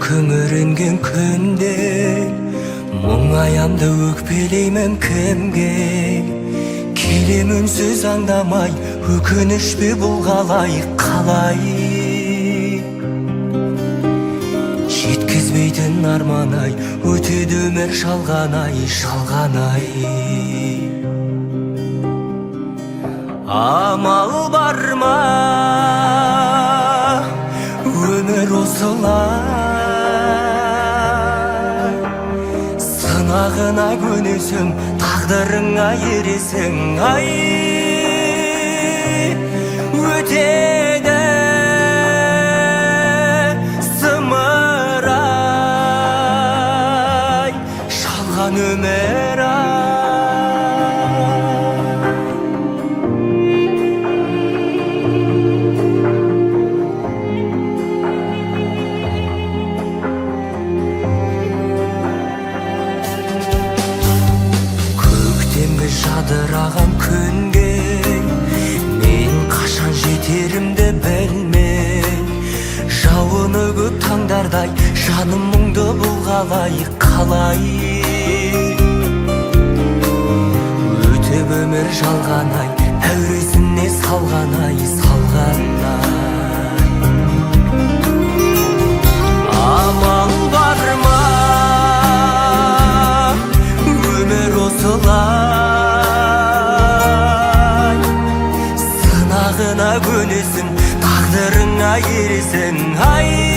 күңірінген күнде мұңаямды өкпелеймін кімге келем үнсіз аңдамай өкініш пе бұл қалай жеткізбейтін арман-ай өтеді өмір шалған-ай амал бар ма өмір осылай сынағына көнесің тағдырыңа ересің ай өтеді зымырай шалған өмір жадыраған күнге мен қашан жетерімді білмей жауыны көп таңдардай жаным мұңды бұл қалай өтіп өмір жалған-ай әуресіне салған-ай амал бар ма өмір осылай сынағына көнесің тағдырыңа ересің ай